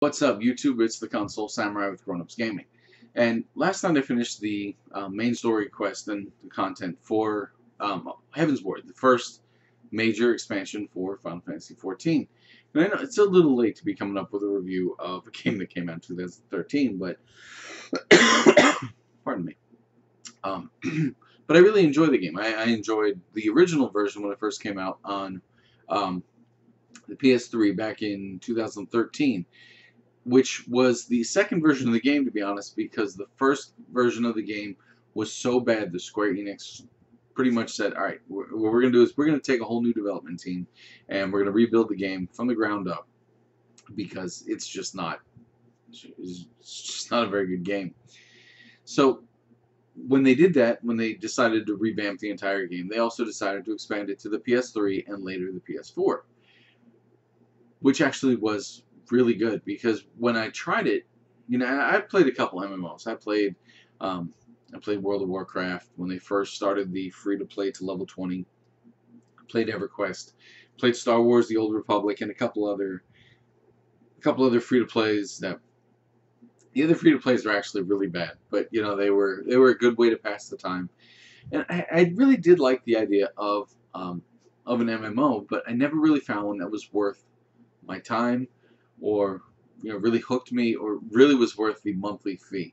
What's up, YouTube? It's the Console Samurai with Grown Ups Gaming. And last night I finished the main story quest and the content for Heavensward, the first major expansion for Final Fantasy XIV. And I know it's a little late to be coming up with a review of a game that came out in 2013, but pardon me. Um, but I really enjoyed the game. I enjoyed the original version when it first came out on the PS3 back in 2013. Which was the second version of the game, to be honest, because the first version of the game was so bad that Square Enix pretty much said, all right, what we're going to do is we're going to take a whole new development team and we're going to rebuild the game from the ground up because it's just not a very good game. So when they did that, when they decided to revamp the entire game, they also decided to expand it to the PS3 and later the PS4, which actually was really good because when I tried it, I played a couple MMOs. I played World of Warcraft when they first started the free-to-play to level 20. I played EverQuest, played Star Wars: The Old Republic, and a couple other free-to-plays that the other free-to-plays are actually really bad, but they were a good way to pass the time. And I really did like the idea of an MMO, but I never really found one that was worth my time, or really hooked me, or really was worth the monthly fee.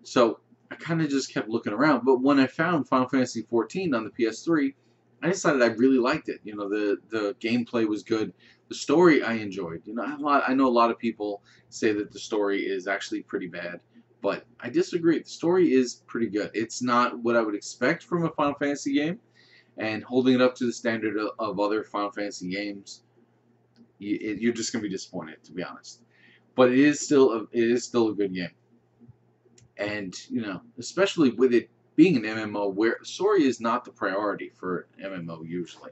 So I kind of just kept looking around. But when I found Final Fantasy XIV on the PS3, I decided I really liked it. The gameplay was good. The story I enjoyed. I know a lot of people say that the story is actually pretty bad, but I disagree. The story is pretty good. It's not what I would expect from a Final Fantasy game, and holding it up to the standard of other Final Fantasy games, you're just gonna be disappointed, to be honest. But it is still a good game, and especially with it being an MMO, where story is not the priority for MMO usually.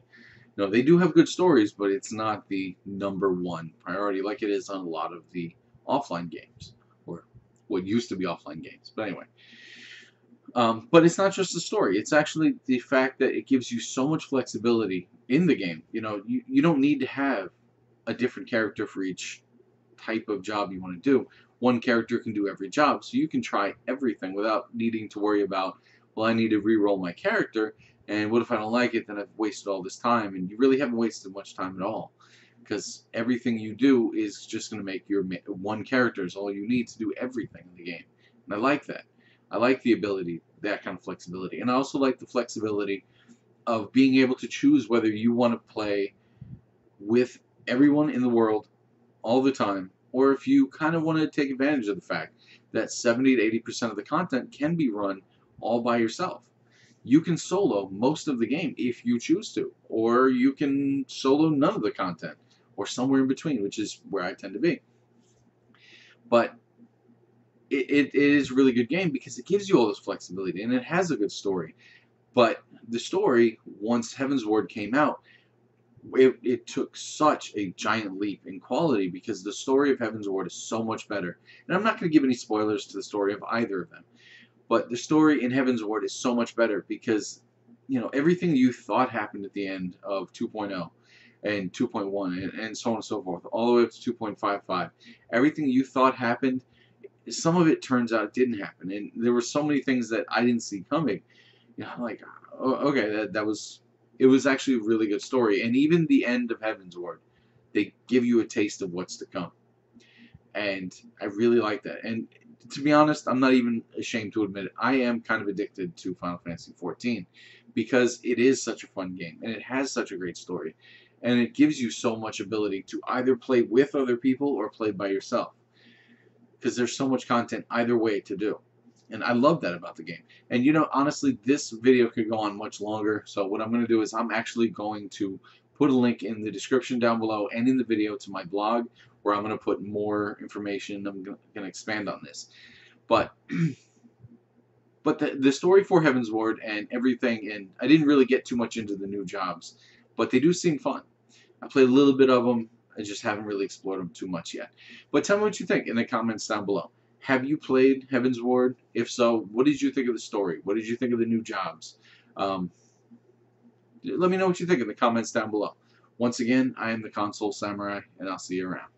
They do have good stories, but it's not the #1 priority like it is on a lot of the offline games, or what used to be offline games. But anyway, but it's not just the story. It's actually the fact that it gives you so much flexibility in the game. You don't need to have a different character for each type of job you want to do. One character can do every job, so you can try everything without needing to worry about, well, I need to re-roll my character, and what if I don't like it, then I've wasted all this time. And you really haven't wasted much time at all, because everything you do is just going to make your one character is all you need to do everything in the game. And I like that. I like the ability, that kind of flexibility. And I also like the flexibility of being able to choose whether you want to play with everyone in the world all the time, or if you kind of want to take advantage of the fact that 70 to 80% of the content can be run all by yourself. You can solo most of the game if you choose to, or you can solo none of the content, or somewhere in between, which is where I tend to be. But it is a really good game because it gives you all this flexibility, and it has a good story. But the story, once Heavensward came out, it took such a giant leap in quality because the story of Heavensward is so much better. And I'm not going to give any spoilers to the story of either of them, but the story in Heavensward is so much better because everything you thought happened at the end of 2.0 and 2.1 and so on and so forth, all the way up to 2.55, everything you thought happened, some of it turns out didn't happen, and there were so many things that I didn't see coming. I'm like, oh, okay, it was actually a really good story. And even the end of Heavensward, they give you a taste of what's to come. And I really like that. And to be honest, I'm not even ashamed to admit it. I am kind of addicted to Final Fantasy XIV because it is such a fun game and it has such a great story. And it gives you so much ability to either play with other people or play by yourself, because there's so much content either way to do. And I love that about the game. And honestly, this video could go on much longer. So what I'm going to do is I'm actually going to put a link in the description down below and in the video to my blog, where I'm going to put more information. I'm going to expand on this. But the story for Heavensward and everything, and I didn't really get too much into the new jobs, but they do seem fun. I played a little bit of them. I just haven't really explored them too much yet. But tell me what you think in the comments down below. Have you played Heavensward? If so, what did you think of the story? What did you think of the new jobs? Let me know what you think in the comments down below. Once again, I am the Console Samurai, and I'll see you around.